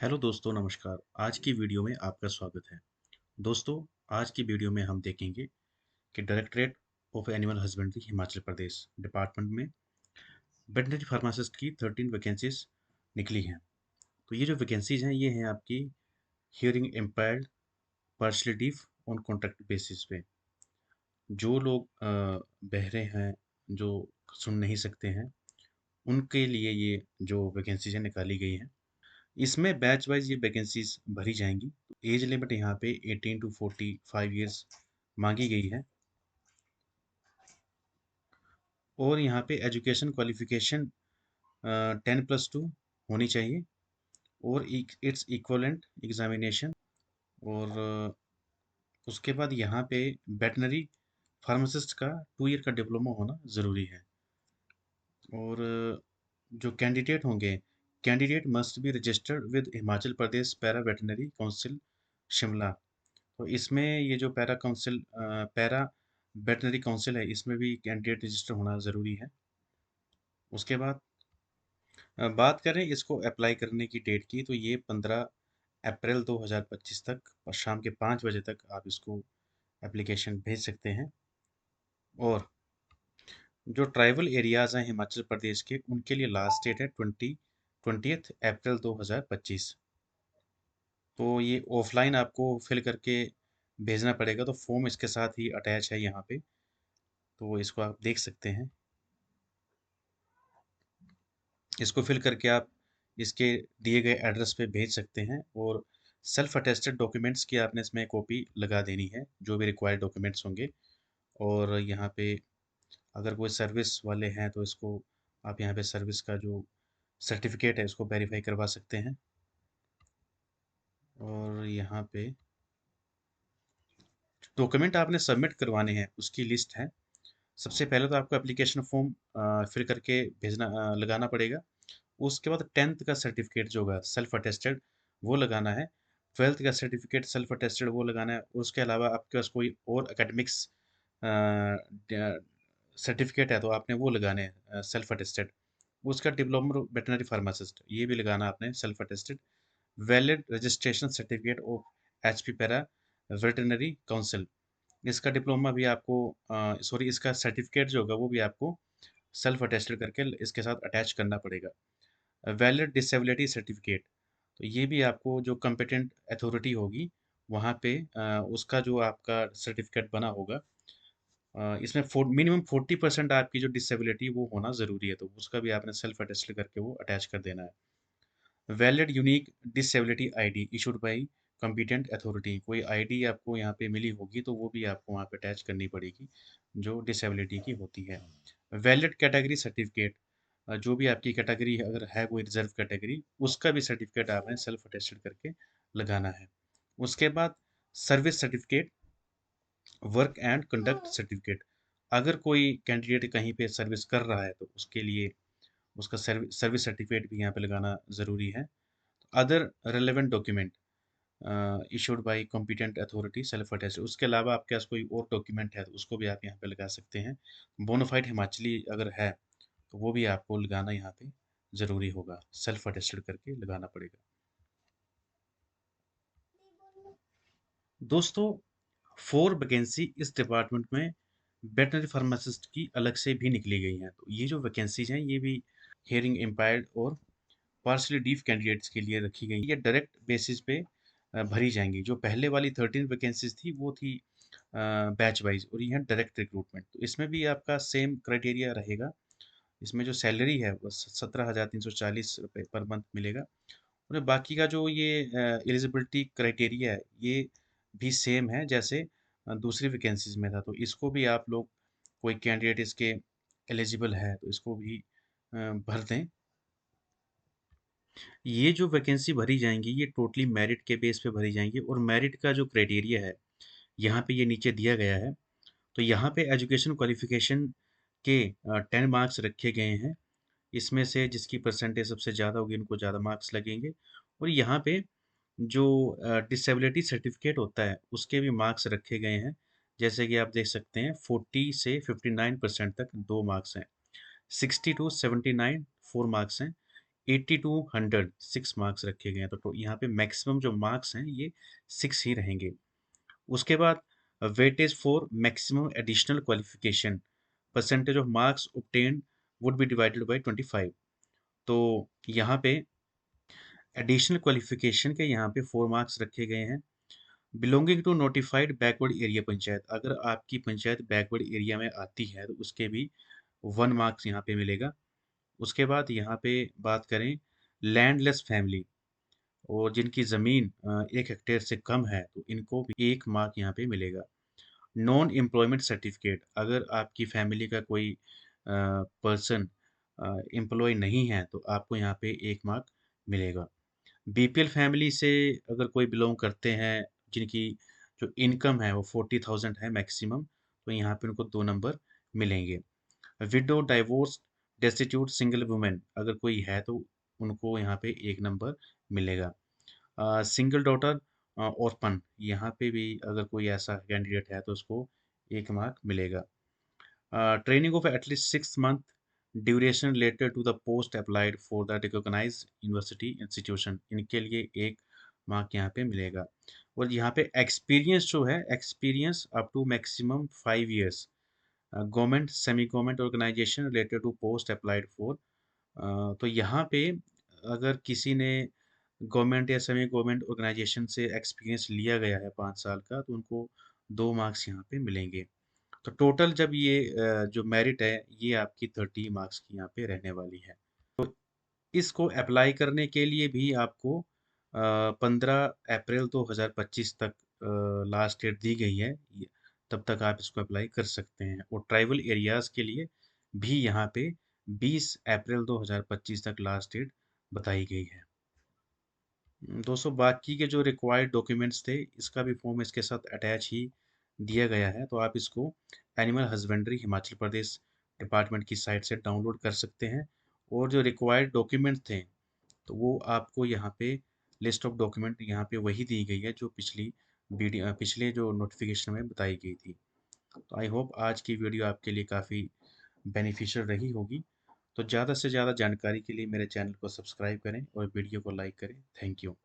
Hello दोस्तों, नमस्कार। आज की वीडियो में आपका स्वागत है। दोस्तों, आज की वीडियो में हम देखेंगे कि directorate of animal husbandry Himachal Pradesh department में वेटरनरी फार्मासिस्ट की 13 वैकेंसीज निकली हैं। तो ये जो वैकेंसीज हैं ये हैं आपकी hearing impaired, partially deaf on contract basis पे। जो लोग बहरे हैं, जो सुन नहीं सकते हैं, उनके लिए ये जो वैकेंसीज हैं निकाली गई हैं। इसमें बैच वाइज ये वैकेंसीज भरी जाएंगी। एज लिमिट यहाँ पे 18 टू 45 ईयर्स मांगी गई है। और यहाँ पे एजुकेशन क्वालिफिकेशन 10+2 होनी चाहिए और इट्स इक्वलेंट एग्जामिनेशन। और उसके बाद यहाँ पे वेटनरी फार्मासिस्ट का 2 ईयर का डिप्लोमा होना ज़रूरी है। और जो कैंडिडेट होंगे, candidate must be registered with Himachal Pradesh para veterinary council Shimla. तो इसमें ये जो पैरा वेटनरी काउंसिल है, इसमें भी कैंडिडेट रजिस्टर होना ज़रूरी है। उसके बाद बात करें इसको अप्लाई करने की डेट की, तो ये 15 अप्रैल 2025 तक और शाम के 5 बजे तक आप इसको एप्लीकेशन भेज सकते हैं। और जो ट्राइबल एरियाज़ हैं हिमाचल प्रदेश के, उनके लिए लास्ट डेट है 20 अप्रैल 2025। तो ये ऑफलाइन आपको फिल करके भेजना पड़ेगा। तो फॉर्म इसके साथ ही अटैच है यहाँ पे, तो इसको आप देख सकते हैं। इसको फिल करके आप इसके दिए गए एड्रेस पे भेज सकते हैं। और सेल्फ अटेस्टेड डॉक्यूमेंट्स की आपने इसमें कॉपी लगा देनी है, जो भी रिक्वायर्ड डॉक्यूमेंट्स होंगे। और यहाँ पे अगर कोई सर्विस वाले हैं तो इसको आप यहाँ पे सर्विस का जो सर्टिफिकेट है उसको वेरीफाई करवा सकते हैं। और यहाँ पे डॉक्यूमेंट आपने सबमिट करवाने हैं उसकी लिस्ट है। सबसे पहले तो आपको एप्लीकेशन फॉर्म फिल करके लगाना पड़ेगा। उसके बाद 10th का सर्टिफिकेट जो होगा सेल्फ अटेस्टेड, वो लगाना है। 12th का सर्टिफिकेट सेल्फ अटेस्टेड वो लगाना है। उसके अलावा आपके पास कोई और एकेडमिक्स सर्टिफिकेट है तो आपने वो लगाने हैं सेल्फ अटेस्टेड। उसका डिप्लोमा वेटनरी फार्मासिस्ट ये भी लगाना आपने self attested. Valid registration certificate of HP para veterinary council, इसका डिप्लोमा भी आपको सॉरी इसका सर्टिफिकेट जो होगा वो भी आपको सेल्फ अटेस्टेड करके इसके साथ अटैच करना पड़ेगा। वैलिड डिसेबिलिटी सर्टिफिकेट, तो ये भी आपको जो कॉम्पिटेंट अथॉरिटी होगी वहाँ पे उसका जो आपका सर्टिफिकेट बना होगा, इसमें मिनिमम 40% आपकी जो डिसेबिलिटी वो होना ज़रूरी है, तो उसका भी आपने सेल्फ अटेस्टेड करके वो अटैच कर देना है। Valid unique disability ID issued by competent authority, कोई आईडी आपको यहाँ पे मिली होगी तो वो भी आपको वहाँ पे अटैच करनी पड़ेगी जो डिसेबिलिटी की होती है। वैलिड कैटेगरी सर्टिफिकेट, जो भी आपकी कैटेगरी है, अगर है कोई रिजर्व कैटेगरी, उसका भी सर्टिफिकेट आपने सेल्फ अटेस्टेड करके लगाना है। उसके बाद service certificate, work and conduct certificate, अगर कोई कैंडिडेट कहीं पे सर्विस कर रहा है तो उसके लिए उसका सर्विस सर्टिफिकेट भी यहाँ पे लगाना ज़रूरी है। Other relevant document issued by competent authority self attested, उसके अलावा आपके पास कोई और डॉक्यूमेंट है तो उसको भी आप यहाँ पे लगा सकते हैं। बोनाफाइड हिमाचली अगर है तो वो भी आपको लगाना यहाँ पे ज़रूरी होगा, सेल्फ अटेस्टेड करके लगाना पड़ेगा। दोस्तों, 4 वैकेंसी इस डिपार्टमेंट में वेटनरी फार्मासिस्ट की अलग से भी निकली गई हैं। तो ये जो वैकेंसीज हैं ये भी हियरिंग इम्पेयर्ड और पार्शली डीफ कैंडिडेट्स के लिए रखी गई। ये डायरेक्ट बेसिस पे भरी जाएंगी। जो पहले वाली 13 वैकेंसीज थी वो थी बैच वाइज, और ये डायरेक्ट रिक्रूटमेंट। तो इसमें भी आपका सेम क्राइटेरिया रहेगा। इसमें जो सैलरी है वो 17,340 रुपये पर मंथ मिलेगा। और बाकी का जो ये एलिजिबिलिटी क्राइटेरिया है ये भी सेम है जैसे दूसरी वैकेंसीज में था। तो इसको भी आप लोग, कोई कैंडिडेट इसके एलिजिबल है तो इसको भी भर दें। ये जो वैकेंसी भरी जाएंगी ये टोटली मेरिट के बेस पे भरी जाएंगी। और मेरिट का जो क्राइटेरिया है यहाँ पे ये नीचे दिया गया है। तो यहाँ पे एजुकेशन क्वालिफिकेशन के 10 मार्क्स रखे गए हैं। इसमें से जिसकी परसेंटेज सबसे ज़्यादा होगी उनको ज़्यादा मार्क्स लगेंगे। और यहाँ पे जो डिसेबिलिटी सर्टिफिकेट होता है उसके भी मार्क्स रखे गए हैं। जैसे कि आप देख सकते हैं 40 से 59% तक 2 मार्क्स हैं, 60 टू 79 4 मार्क्स हैं, 80 टू 100 6 मार्क्स रखे गए हैं, तो यहाँ पे मैक्सिमम जो मार्क्स हैं ये 6 ही रहेंगे। उसके बाद weightage for maximum additional qualification, percentage of marks obtained would be divided by 25। तो यहाँ पे एडिशनल क्वालिफिकेशन के यहाँ पे 4 मार्क्स रखे गए हैं। Belonging to notified backward area panchayat, अगर आपकी पंचायत बैकवर्ड एरिया में आती है तो उसके भी 1 मार्क्स यहाँ पे मिलेगा। उसके बाद यहाँ पे बात करें लैंडलेस फैमिली और जिनकी ज़मीन 1 हेक्टेयर से कम है, तो इनको भी 1 मार्क यहाँ पे मिलेगा। नॉन एम्प्लॉयमेंट सर्टिफिकेट, अगर आपकी फैमिली का कोई पर्सन एम्प्लॉय नहीं है तो आपको यहाँ पे 1 मार्क मिलेगा। बीपीएल फैमिली से अगर कोई बिलोंग करते हैं, जिनकी जो इनकम है वो 40,000 है मैक्सिमम, तो यहाँ पे उनको 2 नंबर मिलेंगे। Window, divorce, destitute, single women अगर कोई है तो उनको यहाँ पे 1 नंबर मिलेगा। सिंगल डॉटर, ऑर्फन, यहाँ पे भी अगर कोई ऐसा कैंडिडेट है तो उसको 1 मार्क मिलेगा। Training of at least 6 month duration related to the post applied for the recognised university institution, इनके लिए 1 मार्क यहाँ पे मिलेगा। और यहाँ पे एक्सपीरियंस जो है, experience up to maximum 5 years, government, semi government organisation related to post applied for, तो यहाँ पे अगर किसी ने गवर्नमेंट या सेमी गवर्नमेंट ऑर्गेनाइजेशन से एक्सपीरियंस लिया गया है 5 साल का, तो उनको 2 मार्क्स यहाँ पे मिलेंगे। तो टोटल जब ये जो मेरिट है ये आपकी 30 मार्क्स की यहाँ पे रहने वाली है। तो इसको अप्लाई करने के लिए भी आपको 15 अप्रैल 2025 तक लास्ट डेट दी गई है। तब तक आप इसको अप्लाई कर सकते हैं, और ट्राइबल एरियाज़ के लिए भी यहाँ पे 20 अप्रैल 2025 तक लास्ट डेट बताई गई है। दोस्तों, बाकी के जो रिक्वायर्ड डॉक्यूमेंट्स थे इसका भी फॉर्म इसके साथ अटैच ही दिया गया है, तो आप इसको animal husbandry Himachal Pradesh department की साइट से डाउनलोड कर सकते हैं। और जो रिक्वायर्ड डॉक्यूमेंट थे तो वो आपको यहाँ पे लिस्ट ऑफ डॉक्यूमेंट यहाँ पे वही दी गई है जो पिछले जो नोटिफिकेशन में बताई गई थी। तो आई होप आज की वीडियो आपके लिए काफ़ी बेनिफिशियल रही होगी। तो ज़्यादा से ज़्यादा जानकारी के लिए मेरे चैनल को सब्सक्राइब करें और वीडियो को लाइक करें। Thank you.